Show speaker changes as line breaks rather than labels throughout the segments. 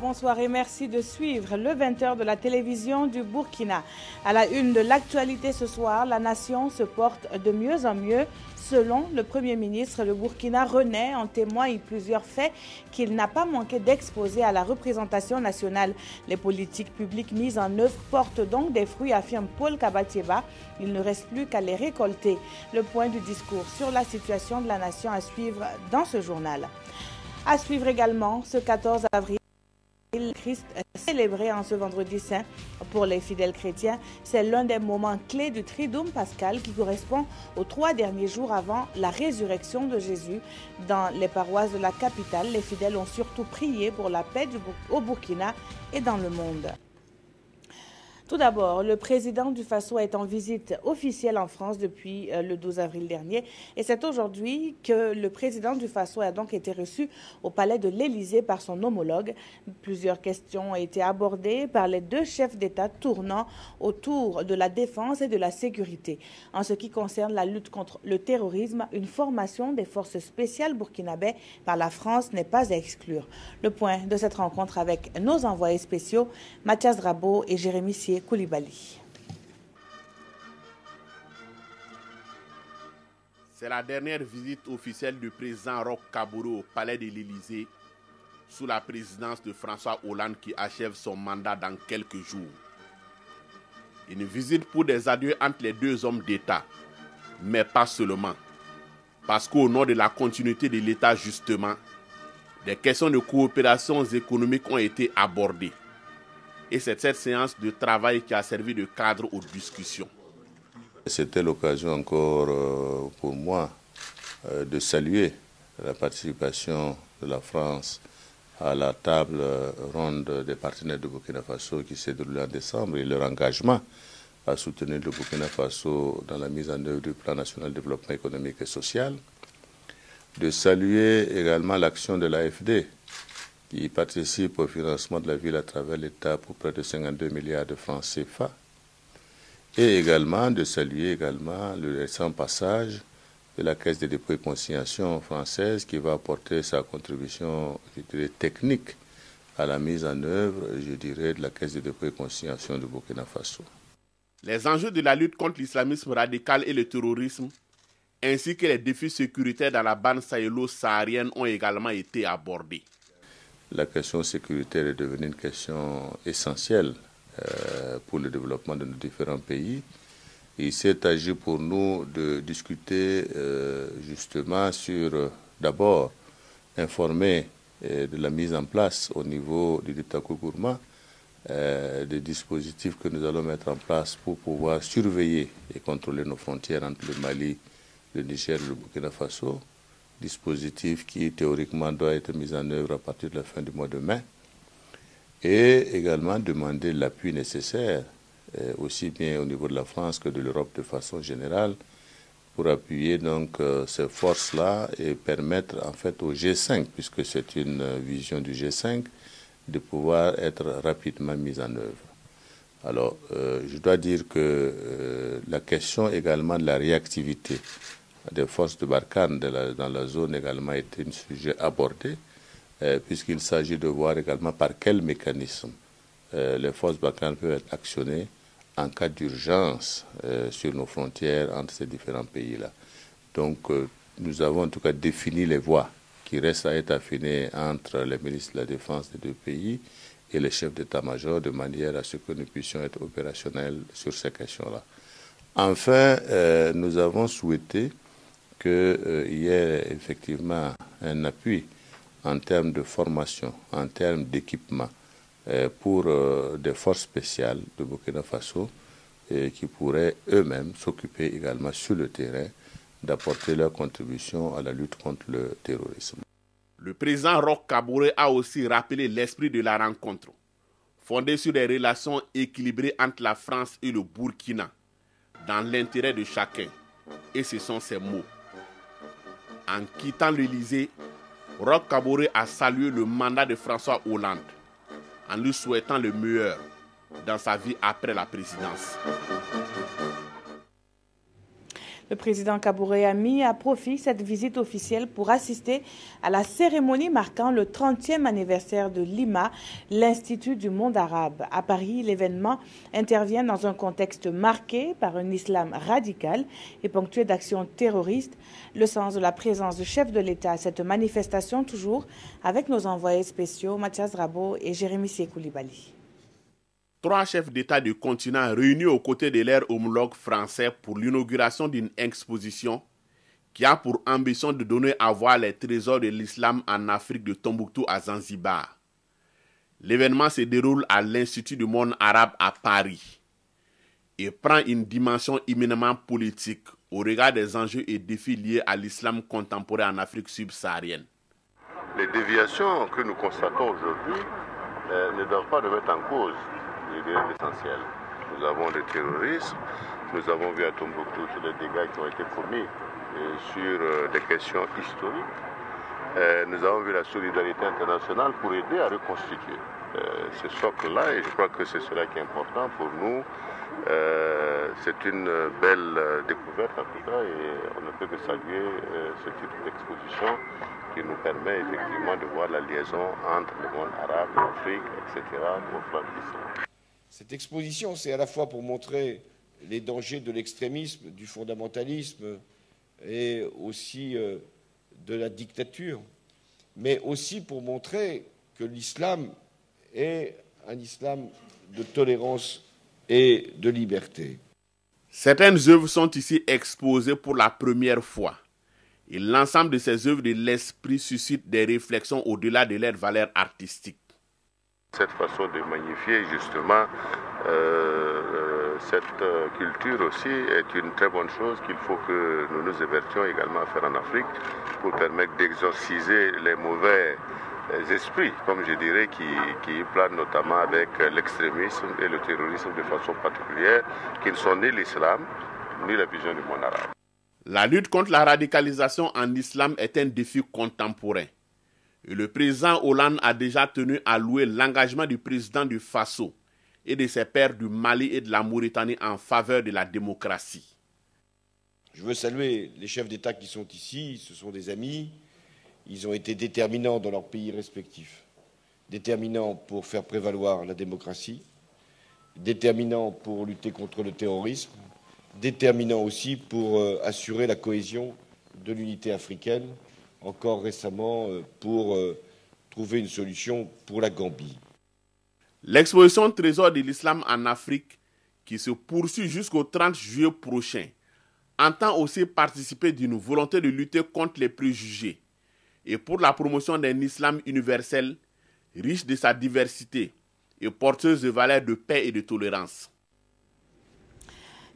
bonsoir et merci de suivre le 20h de la télévision du Burkina. À la une de l'actualité ce soir, la nation se porte de mieux en mieux. Selon le Premier ministre, le Burkina renaît, en témoignent plusieurs faits qu'il n'a pas manqué d'exposer à la représentation nationale. Les politiques publiques mises en œuvre portent donc des fruits, affirme Paul Kabatieba. Il ne reste plus qu'à les récolter. Le point du discours sur la situation de la nation à suivre dans ce journal. À suivre également ce 14 avril. Le Christ célébré en ce vendredi saint pour les fidèles chrétiens, c'est l'un des moments clés du Triduum pascal qui correspond aux 3 derniers jours avant la résurrection de Jésus. Dans les paroisses de la capitale, les fidèles ont surtout prié pour la paix au Burkina et dans le monde. Tout d'abord, le président du Faso est en visite officielle en France depuis le 12 avril dernier. Et c'est aujourd'hui que le président du Faso a donc été reçu au palais de l'Élysée par son homologue. Plusieurs questions ont été abordées par les deux chefs d'État tournant autour de la défense et de la sécurité. En ce qui concerne la lutte contre le terrorisme, une formation des forces spéciales burkinabais par la France n'est pas à exclure. Le point de cette rencontre avec nos envoyés spéciaux, Mathias Drabo et Jérémy Koulibaly.
C'est la dernière visite officielle du président Roch Kaboré au palais de l'Élysée sous la présidence de François Hollande qui achève son mandat dans quelques jours. Une visite pour des adieux entre les deux hommes d'État, mais pas seulement. Parce qu'au nom de la continuité de l'État justement, des questions de coopération économique ont été abordées. Et c'est cette séance de travail qui a servi de cadre aux discussions.
C'était l'occasion encore pour moi de saluer la participation de la France à la table ronde des partenaires de Burkina Faso qui s'est déroulée en décembre et leur engagement à soutenir le Burkina Faso dans la mise en œuvre du plan national de développement économique et social. De saluer également l'action de l'AFD qui participe au financement de la ville à travers l'État pour près de 52 milliards de francs CFA. Et également de saluer également le récent passage de la Caisse de dépôt et consignation française qui va apporter sa contribution, je dirais, technique à la mise en œuvre, je dirais, de la Caisse de dépôt et consignation du Burkina Faso.
Les enjeux de la lutte contre l'islamisme radical et le terrorisme, ainsi que les défis sécuritaires dans la bande sahélo-saharienne ont également été abordés.
La question sécuritaire est devenue une question essentielle pour le développement de nos différents pays. Il s'est agi pour nous de discuter justement sur, d'abord, informer de la mise en place au niveau du Diptako Gourma des dispositifs que nous allons mettre en place pour pouvoir surveiller et contrôler nos frontières entre le Mali, le Niger et le Burkina Faso. Dispositif qui théoriquement doit être mis en œuvre à partir de la fin du mois de mai, et également demander l'appui nécessaire, aussi bien au niveau de la France que de l'Europe de façon générale, pour appuyer donc ces forces-là et permettre en fait au G5, puisque c'est une vision du G5, de pouvoir être rapidement mise en œuvre. Alors, je dois dire que la question également de la réactivité des forces de Barkhane dans la zone également été un sujet abordé, puisqu'il s'agit de voir également par quel mécanisme les forces Barkhane peuvent être actionnées en cas d'urgence sur nos frontières entre ces différents pays-là. Donc, nous avons en tout cas défini les voies qui restent à être affinées entre les ministres de la Défense des deux pays et les chefs d'état-major, de manière à ce que nous puissions être opérationnels sur ces questions-là. Enfin, nous avons souhaité qu'il y ait effectivement un appui en termes de formation, en termes d'équipement pour des forces spéciales de Burkina Faso qui pourraient eux-mêmes s'occuper également sur le terrain d'apporter leur contribution à la lutte contre le terrorisme.
Le président Roch Kaboré a aussi rappelé l'esprit de la rencontre, fondée sur des relations équilibrées entre la France et le Burkina, dans l'intérêt de chacun. Et ce sont ses mots. En quittant l'Élysée, Roch Kaboré a salué le mandat de François Hollande en lui souhaitant le meilleur dans sa vie après la présidence.
Le président Kaboré a mis à profit cette visite officielle pour assister à la cérémonie marquant le 30e anniversaire de l'IMA, l'Institut du monde arabe. À Paris, l'événement intervient dans un contexte marqué par un islam radical et ponctué d'actions terroristes. Le sens de la présence du chef de l'État à cette manifestation, toujours avec nos envoyés spéciaux Mathias Rabo et Jérémy Sekoulibaly.
3 chefs d'État du continent réunis aux côtés de leurs homologues français pour l'inauguration d'une exposition qui a pour ambition de donner à voir les trésors de l'islam en Afrique de Tombouctou à Zanzibar. L'événement se déroule à l'Institut du monde arabe à Paris et prend une dimension éminemment politique au regard des enjeux et défis liés à l'islam contemporain en Afrique subsaharienne.
Les déviations que nous constatons aujourd'hui ne doivent pas remettre en cause l'essentiel. Nous avons le terrorisme, nous avons vu à Tombouctou tous les dégâts qui ont été commis sur des questions historiques. Nous avons vu la solidarité internationale pour aider à reconstituer ce socle-là et je crois que c'est cela qui est important pour nous. C'est une belle découverte en tout cas et on ne peut que saluer ce type d'exposition qui nous permet effectivement de voir la liaison entre le monde arabe, l'Afrique, etc. au plan de l'islam.
Cette exposition, c'est à la fois pour montrer les dangers de l'extrémisme, du fondamentalisme et aussi de la dictature, mais aussi pour montrer que l'islam est un islam de tolérance et de liberté.
Certaines œuvres sont ici exposées pour la première fois. Et l'ensemble de ces œuvres de l'esprit suscite des réflexions au-delà de leur valeur artistique.
Cette façon de magnifier justement cette culture aussi est une très bonne chose qu'il faut que nous nous évertions également à faire en Afrique pour permettre d'exorciser les mauvais esprits, comme je dirais, qui planent notamment avec l'extrémisme et le terrorisme de façon particulière, qui ne sont ni l'islam ni la vision du monde arabe.
La lutte contre la radicalisation en islam est un défi contemporain. Et le président Hollande a déjà tenu à louer l'engagement du président du Faso et de ses pairs du Mali et de la Mauritanie en faveur de la démocratie.
Je veux saluer les chefs d'État qui sont ici, ce sont des amis, ils ont été déterminants dans leurs pays respectifs, déterminants pour faire prévaloir la démocratie, déterminants pour lutter contre le terrorisme, déterminants aussi pour assurer la cohésion de l'unité africaine, encore récemment pour trouver une solution pour la Gambie.
L'exposition Trésor de l'islam en Afrique, qui se poursuit jusqu'au 30 juillet prochain, entend aussi participer d'une volonté de lutter contre les préjugés et pour la promotion d'un islam universel, riche de sa diversité et porteuse de valeurs de paix et de tolérance.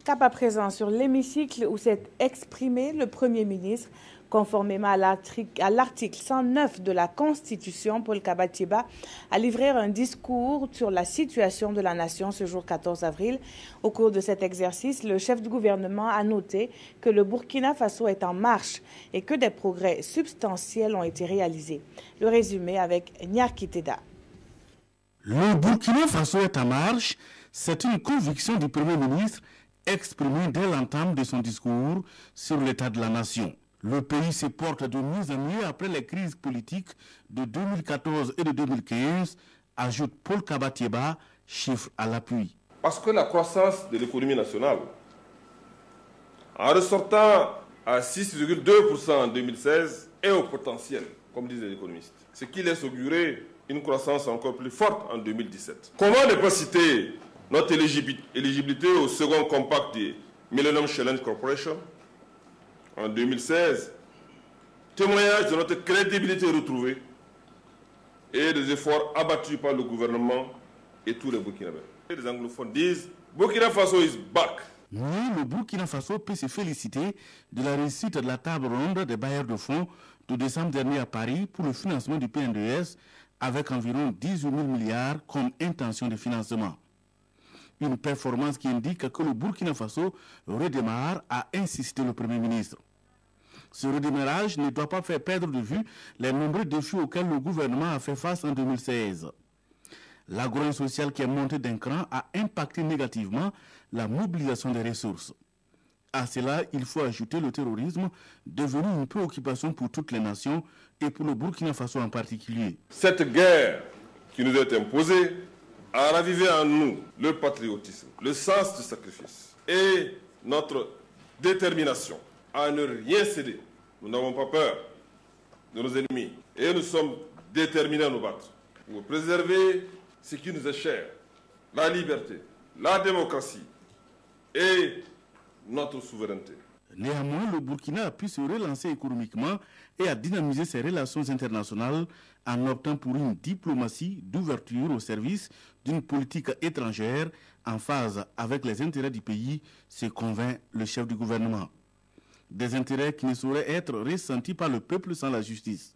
Cap à présent sur l'hémicycle où s'est exprimé le Premier ministre. Conformément à l'article 109 de la Constitution, Paul Kabatieba a livré un discours sur la situation de la nation ce jour 14 avril. Au cours de cet exercice, le chef du gouvernement a noté que le Burkina Faso est en marche et que des progrès substantiels ont été réalisés. Le résumé avec Nyarki Teda.
Le Burkina Faso est en marche, c'est une conviction du Premier ministre exprimée dès l'entame de son discours sur l'état de la nation. Le pays se porte de mieux en mieux après les crises politiques de 2014 et de 2015, ajoute Paul Kabatieba, chiffre à l'appui.
Parce que la croissance de l'économie nationale, en ressortant à 6,2% en 2016, est au potentiel, comme disent les économistes. Ce qui laisse augurer une croissance encore plus forte en 2017. Comment ne pas citer notre éligibilité au second compact du Millennium Challenge Corporation en 2016, témoignage de notre crédibilité retrouvée et des efforts abattus par le gouvernement et tous les Burkinabés. Les anglophones disent « Burkina Faso is back ».
Mais le Burkina Faso peut se féliciter de la réussite de la table ronde des bailleurs de fonds de décembre dernier à Paris pour le financement du PNDS avec environ 18 000 milliards comme intention de financement. Une performance qui indique que le Burkina Faso redémarre, a insisté le Premier ministre. Ce redémarrage ne doit pas faire perdre de vue les nombreux défis auxquels le gouvernement a fait face en 2016. La grogne sociale qui est montée d'un cran a impacté négativement la mobilisation des ressources. À cela, il faut ajouter le terrorisme, devenu une préoccupation pour toutes les nations et pour le Burkina Faso en particulier.
Cette guerre qui nous est imposée a ravivé en nous le patriotisme, le sens du sacrifice et notre détermination à ne rien céder. Nous n'avons pas peur de nos ennemis et nous sommes déterminés à nous battre pour préserver ce qui nous est cher, la liberté, la démocratie et notre souveraineté.
Néanmoins, le Burkina a pu se relancer économiquement et a dynamisé ses relations internationales en optant pour une diplomatie d'ouverture au service d'une politique étrangère en phase avec les intérêts du pays, se convainc le chef du gouvernement. Des intérêts qui ne sauraient être ressentis par le peuple sans la justice.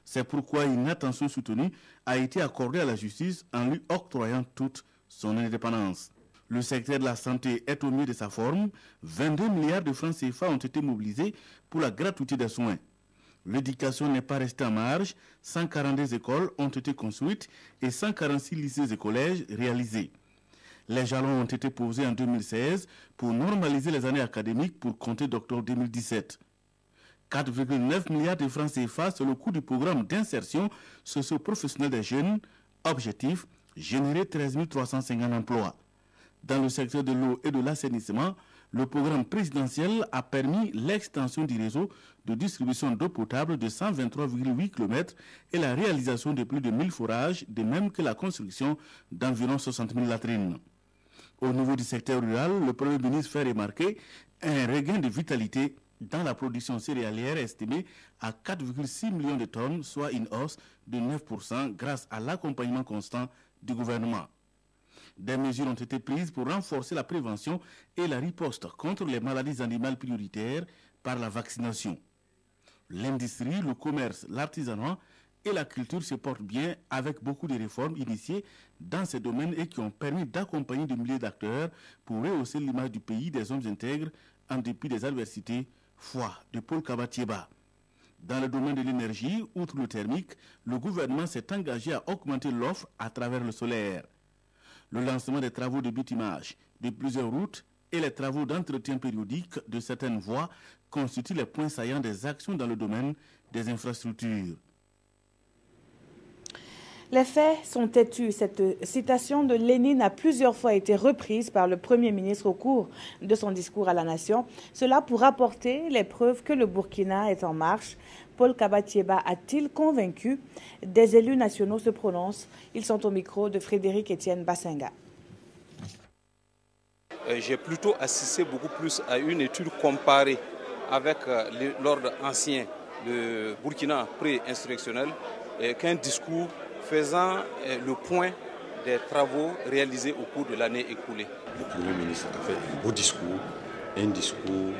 C'est pourquoi une attention soutenue a été accordée à la justice en lui octroyant toute son indépendance. Le secteur de la santé est au mieux de sa forme. 22 milliards de francs CFA ont été mobilisés pour la gratuité des soins. L'éducation n'est pas restée en marge. 142 écoles ont été construites et 146 lycées et collèges réalisés. Les jalons ont été posés en 2016 pour normaliser les années académiques pour compter d'octobre 2017. 4,9 milliards de francs CFA, c'est le coût du programme d'insertion socio-professionnelle des jeunes. Objectif, générer 13 350 emplois. Dans le secteur de l'eau et de l'assainissement, le programme présidentiel a permis l'extension du réseau de distribution d'eau potable de 123,8 km et la réalisation de plus de 1000 forages, de même que la construction d'environ 60 000 latrines. Au niveau du secteur rural, le Premier ministre fait remarquer un regain de vitalité dans la production céréalière estimée à 4,6 millions de tonnes, soit une hausse de 9% grâce à l'accompagnement constant du gouvernement. Des mesures ont été prises pour renforcer la prévention et la riposte contre les maladies animales prioritaires par la vaccination. L'industrie, le commerce, l'artisanat et la culture se portent bien avec beaucoup de réformes initiées dans ces domaines et qui ont permis d'accompagner des milliers d'acteurs pour rehausser l'image du pays des hommes intègres en dépit des adversités. Foi de Paul Kabatieba. Dans le domaine de l'énergie, outre le thermique, le gouvernement s'est engagé à augmenter l'offre à travers le solaire. Le lancement des travaux de bitumage de plusieurs routes et les travaux d'entretien périodique de certaines voies constituent les points saillants des actions dans le domaine des infrastructures.
Les faits sont têtus. Cette citation de Lénine a plusieurs fois été reprise par le Premier ministre au cours de son discours à la nation. Cela pour apporter les preuves que le Burkina est en marche. Paul Kabatieba a-t-il convaincu? Des élus nationaux se prononcent. Ils sont au micro de Frédéric Etienne Bassenga.
J'ai plutôt assisté beaucoup plus à une étude comparée avec l'ordre ancien de Burkina pré-insurrectionnel qu'un discours faisant le point des travaux réalisés au cours de l'année écoulée.
Le Premier ministre a fait un beau discours, un discours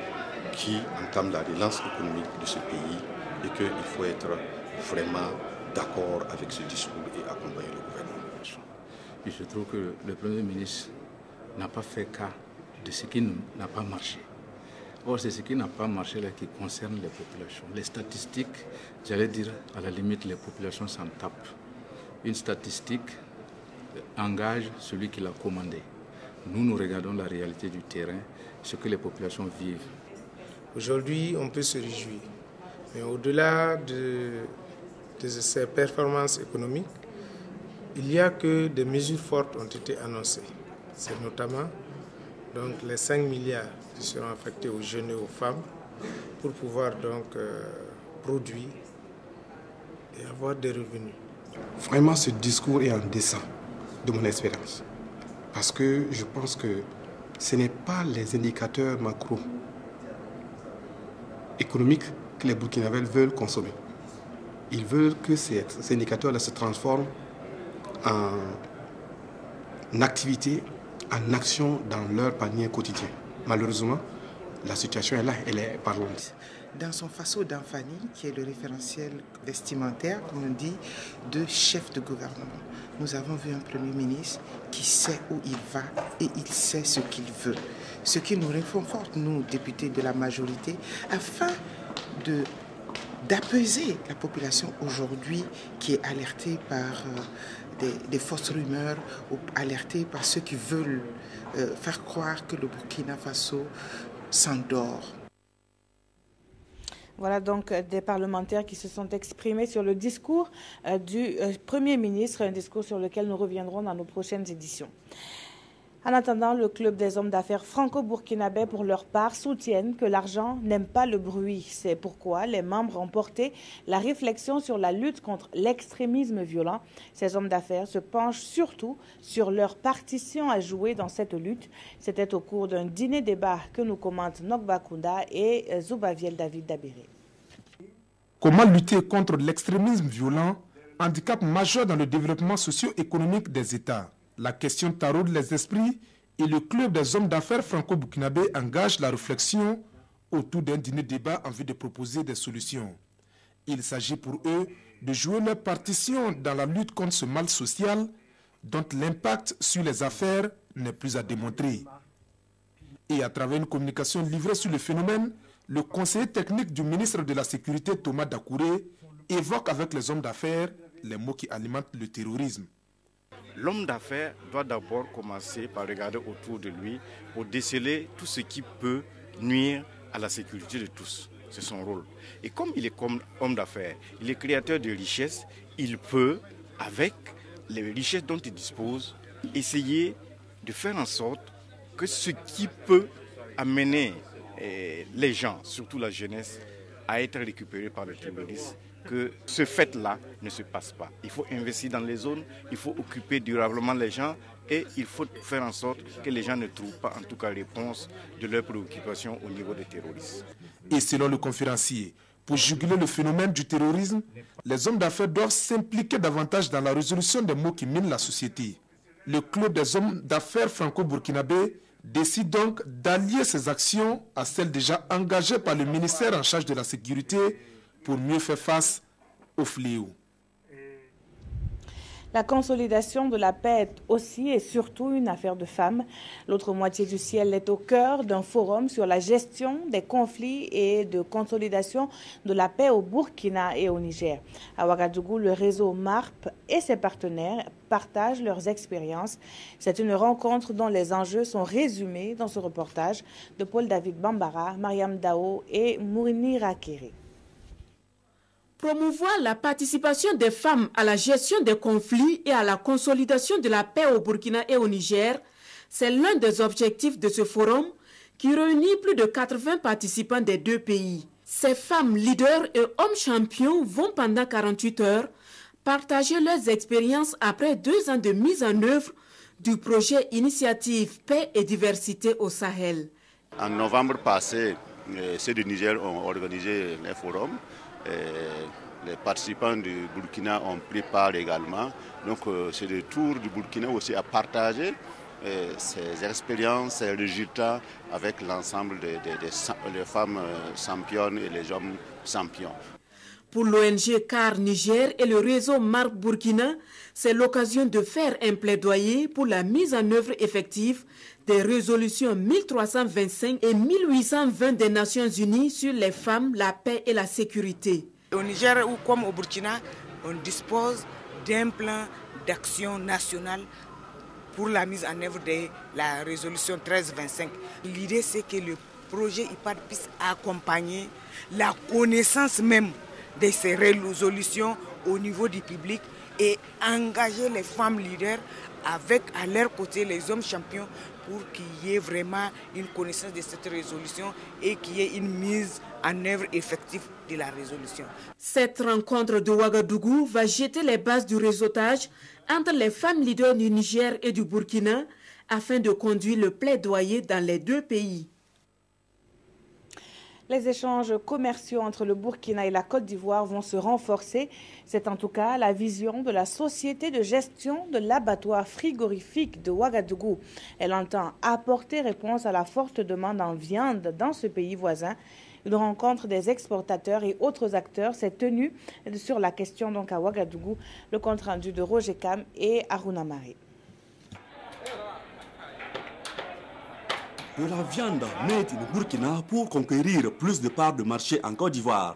qui entame la relance économique de ce pays et qu'il faut être vraiment d'accord avec ce discours et accompagner le gouvernement.
Et je trouve que le Premier ministre n'a pas fait cas de ce qui n'a pas marché. Or, c'est ce qui n'a pas marché là qui concerne les populations. Les statistiques, j'allais dire, à la limite, les populations s'en tapent. Une statistique engage celui qui l'a commandé. Nous regardons la réalité du terrain, ce que les populations vivent.
Aujourd'hui, on peut se réjouir. Mais au-delà de ces performances économiques, il n'y a que des mesures fortes ont été annoncées. C'est notamment donc, les 5 milliards qui seront affectés aux jeunes et aux femmes pour pouvoir donc produire et avoir des revenus.
Vraiment, ce discours est en deçà de mon expérience. Parce que je pense que ce n'est pas les indicateurs macroéconomiques que les Burkinabés veulent consommer. Ils veulent que ces indicateurs-là se transforment en activité, en action dans leur panier quotidien. Malheureusement, la situation est là, elle est parlante.
Dans son faisceau d'Anfani, qui est le référentiel vestimentaire, comme on dit, de chef de gouvernement, nous avons vu un Premier ministre qui sait où il va et il sait ce qu'il veut. Ce qui nous réconforte, nous, députés de la majorité, afin d'apaiser la population aujourd'hui qui est alertée par des fausses rumeurs ou alertée par ceux qui veulent faire croire que le Burkina Faso s'endort.
Voilà donc des parlementaires qui se sont exprimés sur le discours du Premier ministre, un discours sur lequel nous reviendrons dans nos prochaines éditions. En attendant, le club des hommes d'affaires franco-burkinabais, pour leur part, soutiennent que l'argent n'aime pas le bruit. C'est pourquoi les membres ont porté la réflexion sur la lutte contre l'extrémisme violent. Ces hommes d'affaires se penchent surtout sur leur partition à jouer dans cette lutte. C'était au cours d'un dîner-débat que nous commentent Nokba Kounda et Zoubaviel David Dabéré.
Comment lutter contre l'extrémisme violent, handicap majeur dans le développement socio-économique des États? La question taraude les esprits et le club des hommes d'affaires franco-burkinabés engage la réflexion autour d'un dîner-débat en vue de proposer des solutions. Il s'agit pour eux de jouer leur partition dans la lutte contre ce mal social dont l'impact sur les affaires n'est plus à démontrer. Et à travers une communication livrée sur le phénomène, le conseiller technique du ministre de la Sécurité, Thomas Dakouré, évoque avec les hommes d'affaires les mots qui alimentent le terrorisme.
L'homme d'affaires doit d'abord commencer par regarder autour de lui pour déceler tout ce qui peut nuire à la sécurité de tous. C'est son rôle. Et comme il est comme homme d'affaires, il est créateur de richesses, il peut, avec les richesses dont il dispose, essayer de faire en sorte que ce qui peut amener les gens, surtout la jeunesse, à être récupérés par les terroristes, que ce fait-là ne se passe pas. Il faut investir dans les zones, il faut occuper durablement les gens et il faut faire en sorte que les gens ne trouvent pas en tout cas réponse de leurs préoccupations au niveau des terroristes.
Et selon le conférencier, pour juguler le phénomène du terrorisme, les hommes d'affaires doivent s'impliquer davantage dans la résolution des maux qui minent la société. Le club des hommes d'affaires franco-burkinabés décide donc d'allier ses actions à celles déjà engagées par le ministère en charge de la sécurité pour mieux faire face au fléau.
La consolidation de la paix est aussi et surtout une affaire de femmes. L'autre moitié du ciel est au cœur d'un forum sur la gestion des conflits et de consolidation de la paix au Burkina et au Niger. À Ouagadougou, le réseau MARP et ses partenaires partagent leurs expériences. C'est une rencontre dont les enjeux sont résumés dans ce reportage de Paul-David Bambara, Mariam Dao et Mourini Rakere.
Promouvoir la participation des femmes à la gestion des conflits et à la consolidation de la paix au Burkina et au Niger, c'est l'un des objectifs de ce forum qui réunit plus de 80 participants des deux pays. Ces femmes leaders et hommes champions vont pendant 48 heures partager leurs expériences après 2 ans de mise en œuvre du projet Initiative Paix et Diversité au Sahel.
En novembre passé, ceux du Niger ont organisé un forum. Les participants du Burkina ont pris part également. Donc c'est le tour du Burkina aussi à partager ses expériences, ses résultats avec l'ensemble des femmes championnes et les hommes champions.
Pour l'ONG CAR Niger et le réseau MARP Burkina, c'est l'occasion de faire un plaidoyer pour la mise en œuvre effective des résolutions 1325 et 1820 des Nations Unies sur les femmes, la paix et la sécurité.
Au Niger ou comme au Burkina, on dispose d'un plan d'action national pour la mise en œuvre de la résolution 1325. L'idée, c'est que le projet IPAD puisse accompagner la connaissance même de ces résolutions au niveau du public et engager les femmes leaders avec à leur côté les hommes champions pour qu'il y ait vraiment une connaissance de cette résolution et qu'il y ait une mise en œuvre effective de la résolution.
Cette rencontre de Ouagadougou va jeter les bases du réseautage entre les femmes leaders du Niger et du Burkina afin de conduire le plaidoyer dans les deux pays.
Les échanges commerciaux entre le Burkina et la Côte d'Ivoire vont se renforcer. C'est en tout cas la vision de la société de gestion de l'abattoir frigorifique de Ouagadougou. Elle entend apporter réponse à la forte demande en viande dans ce pays voisin. Une rencontre des exportateurs et autres acteurs s'est tenue sur la question donc à Ouagadougou. Le compte rendu de Roger Kam et Aruna Maré.
De la viande made in Burkina pour conquérir plus de parts de marché en Côte d'Ivoire.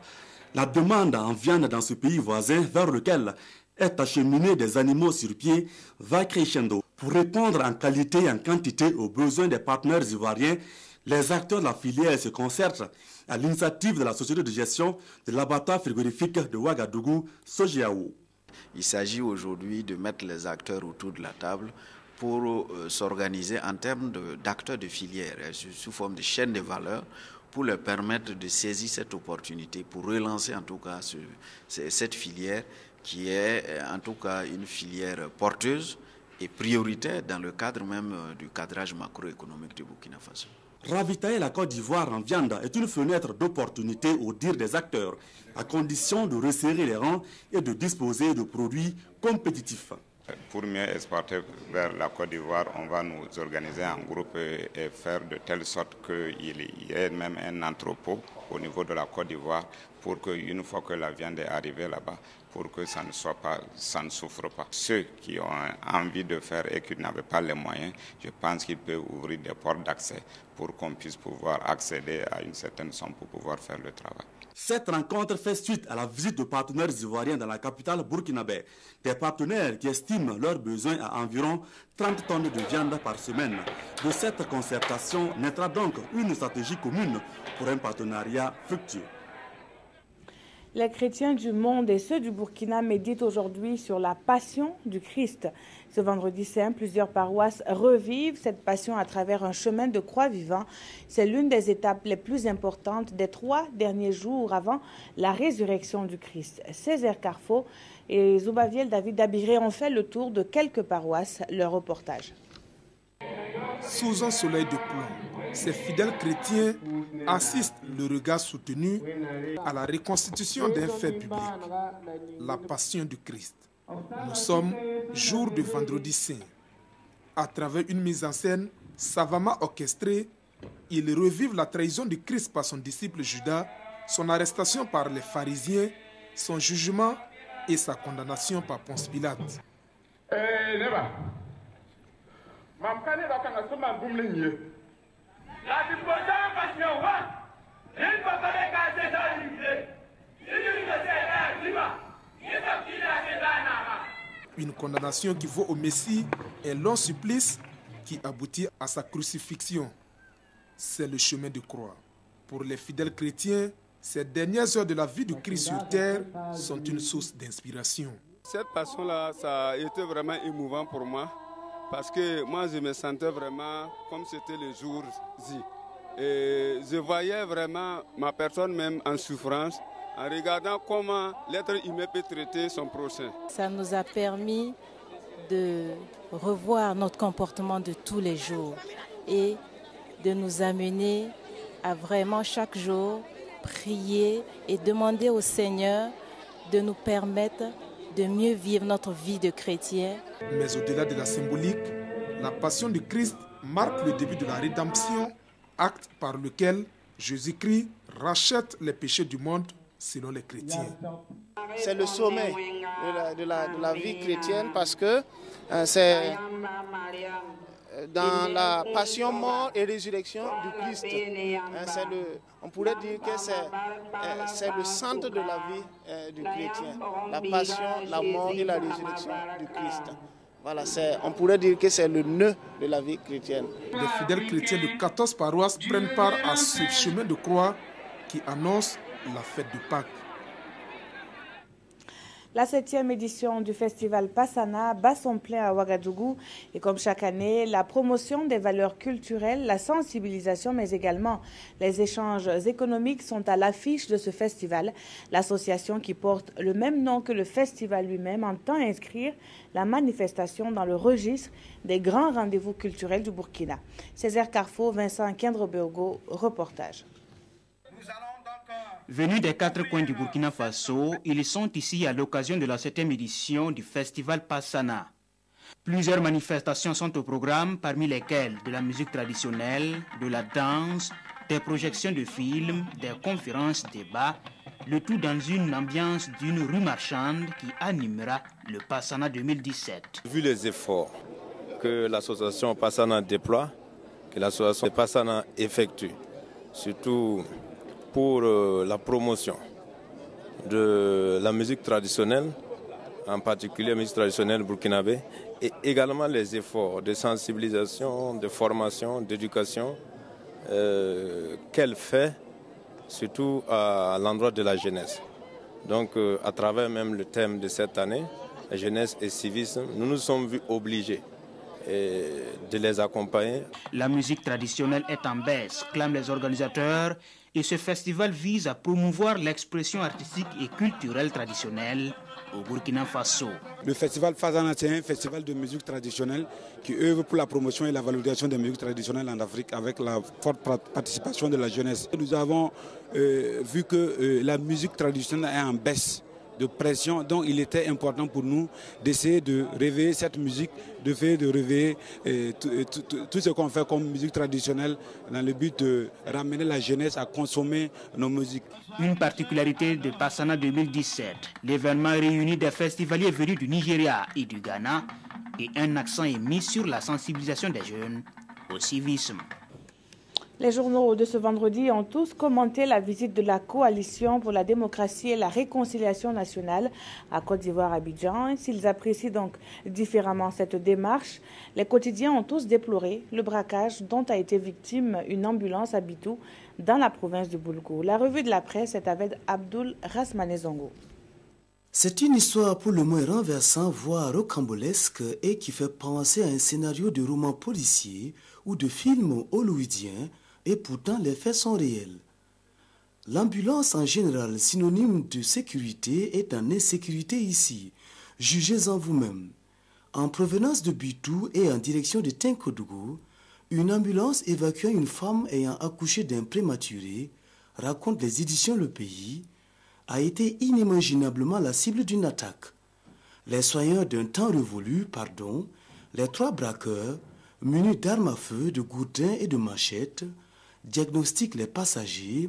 La demande en viande dans ce pays voisin vers lequel est acheminé des animaux sur pied va crescendo. Pour répondre en qualité et en quantité aux besoins des partenaires ivoiriens, Les acteurs de la filière se concertent à l'initiative de la société de gestion de l'abattoir frigorifique de Ouagadougou, Sojiaou.
Il s'agit aujourd'hui de mettre les acteurs autour de la table pour s'organiser en termes d'acteurs de filière, sous forme de chaîne de valeur, pour leur permettre de saisir cette opportunité, pour relancer en tout cas cette filière qui est en tout cas une filière porteuse et prioritaire dans le cadre même du cadrage macroéconomique du Burkina Faso.
Ravitailler la Côte d'Ivoire en viande est une fenêtre d'opportunité au dire des acteurs, à condition de resserrer les rangs et de disposer de produits compétitifs.
Pour mieux exporter vers la Côte d'Ivoire, on va nous organiser en groupe et faire de telle sorte qu'il y ait même un entrepôt au niveau de la Côte d'Ivoire pour qu'une fois que la viande est arrivée là-bas, pour que ça ne souffre pas. Ceux qui ont envie de faire et qui n'avaient pas les moyens, je pense qu'ils peuvent ouvrir des portes d'accès pour qu'on puisse pouvoir accéder à une certaine somme pour pouvoir faire le travail.
Cette rencontre fait suite à la visite de partenaires ivoiriens dans la capitale burkinabé. Des partenaires qui estiment leurs besoins à environ 30 tonnes de viande par semaine. De cette concertation naîtra donc une stratégie commune pour un partenariat fructueux.
Les chrétiens du monde et ceux du Burkina méditent aujourd'hui sur la passion du Christ. Ce vendredi saint, plusieurs paroisses revivent cette passion à travers un chemin de croix vivant. C'est l'une des étapes les plus importantes des 3 derniers jours avant la résurrection du Christ. Césaire Carfo et Zoubaviel David Dabiré ont fait le tour de quelques paroisses. Leur reportage.
Sous un soleil de plomb, ces fidèles chrétiens assistent le regard soutenu à la reconstitution d'un fait public, la passion du Christ. Nous sommes jour de vendredi saint. À travers une mise en scène savamment orchestrée, ils revivent la trahison du Christ par son disciple Judas, son arrestation par les pharisiens, son jugement et sa condamnation par Ponce Pilate. Une condamnation qui vaut au Messie un long supplice qui aboutit à sa crucifixion. C'est le chemin de croix. Pour les fidèles chrétiens, ces dernières heures de la vie du Christ sur terre sont une source d'inspiration.
Cette passion-là, ça a été vraiment émouvant pour moi. Parce que moi, je me sentais vraiment comme c'était le jour-ci. Et je voyais vraiment ma personne même en souffrance, en regardant comment l'être humain peut traiter son prochain.
Ça nous a permis de revoir notre comportement de tous les jours et de nous amener à vraiment chaque jour prier et demander au Seigneur de nous permettre de mieux vivre notre vie de chrétien.
Mais au-delà de la symbolique, la passion du Christ marque le début de la rédemption, acte par lequel Jésus-Christ rachète les péchés du monde selon les chrétiens.
C'est le sommet de la vie chrétienne parce que c'est dans la passion, mort et résurrection du Christ. On pourrait dire que c'est le centre de la vie du chrétien. La passion, la mort et la résurrection du Christ. Voilà, on pourrait dire que c'est le nœud de la vie chrétienne.
Les fidèles chrétiens de 14 paroisses prennent part à ce chemin de croix qui annonce la fête de Pâques.
La 7e édition du festival Passana bat son plein à Ouagadougou et comme chaque année, la promotion des valeurs culturelles, la sensibilisation mais également les échanges économiques sont à l'affiche de ce festival. L'association qui porte le même nom que le festival lui-même entend inscrire la manifestation dans le registre des grands rendez-vous culturels du Burkina. Césaire Carfo, Vincent Kendrobergo, reportage.
Venus des 4 coins du Burkina Faso, ils sont ici à l'occasion de la 7e édition du festival Passana. Plusieurs manifestations sont au programme, parmi lesquelles de la musique traditionnelle, de la danse, des projections de films, des conférences, débats, le tout dans une ambiance d'une rue marchande qui animera le Passana 2017.
Vu les efforts que l'association Passana déploie, que l'association Passana effectue, surtout pour la promotion de la musique traditionnelle, en particulier la musique traditionnelle burkinabé, et également les efforts de sensibilisation, de formation, d'éducation qu'elle fait, surtout à l'endroit de la jeunesse. Donc à travers même le thème de cette année, la jeunesse et civisme, nous nous sommes vus obligés de les accompagner.
La musique traditionnelle est en baisse, clament les organisateurs, et ce festival vise à promouvoir l'expression artistique et culturelle traditionnelle au Burkina Faso.
Le festival Fazana, c'est un festival de musique traditionnelle qui œuvre pour la promotion et la valorisation des musiques traditionnelles en Afrique avec la forte participation de la jeunesse. Nous avons vu que la musique traditionnelle est en baisse de pression, donc il était important pour nous d'essayer de réveiller cette musique, de réveiller tout ce qu'on fait comme musique traditionnelle dans le but de ramener la jeunesse à consommer nos musiques.
Une particularité de Passana 2017, l'événement réunit des festivaliers venus du Nigeria et du Ghana et un accent est mis sur la sensibilisation des jeunes au civisme.
Les journaux de ce vendredi ont tous commenté la visite de la Coalition pour la démocratie et la réconciliation nationale à Côte d'Ivoire-Abidjan. S'ils apprécient donc différemment cette démarche, les quotidiens ont tous déploré le braquage dont a été victime une ambulance à Bitou dans la province de Boulgo. La revue de la presse est avec Abdoul Rasmanezongo.
C'est une histoire pour le moins renversante, voire rocambolesque, et qui fait penser à un scénario de roman policier ou de film hollywoodien, et pourtant les faits sont réels. L'ambulance en général, synonyme de sécurité, est en insécurité ici. Jugez-en vous-même. En provenance de Bitou et en direction de Tinkodougou, une ambulance évacuant une femme ayant accouché d'un prématuré, raconte les éditions Le Pays, a été inimaginablement la cible d'une attaque. Les soigneurs d'un temps révolu, les trois braqueurs, munis d'armes à feu, de gourdins et de machettes, diagnostiquent les passagers,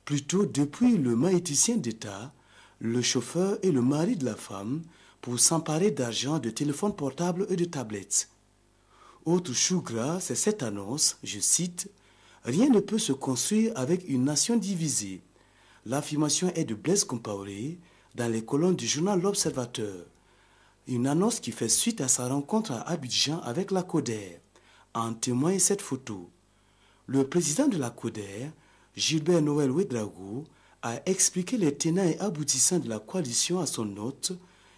plutôt depuis le maïticien d'État, le chauffeur et le mari de la femme, pour s'emparer d'argent, de téléphones portables et de tablettes. Autre chou gras, c'est cette annonce, je cite, « Rien ne peut se construire avec une nation divisée ». L'affirmation est de Blaise Compaoré dans les colonnes du journal L'Observateur. Une annonce qui fait suite à sa rencontre à Abidjan avec la CODER. En témoigne cette photo. Le président de la CODER, Gilbert Noël Ouedraogo, a expliqué les tenants et aboutissants de la coalition à son hôte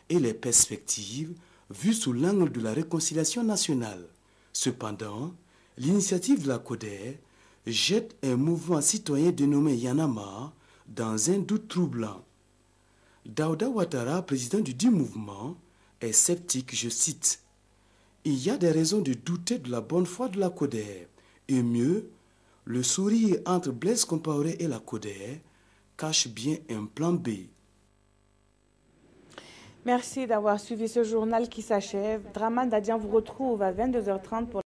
et les perspectives vues sous l'angle de la réconciliation nationale. Cependant, l'initiative de la CODER jette un mouvement citoyen dénommé Yanama dans un doute troublant. Daouda Ouattara, président du dit mouvement, est sceptique, je cite. Il y a des raisons de douter de la bonne foi de la CODER. Et mieux, le sourire entre Blaise Compaoré et la CODER cache bien un plan B.
Merci d'avoir suivi ce journal qui s'achève. Draman Dadian vous retrouve à 22h30 pour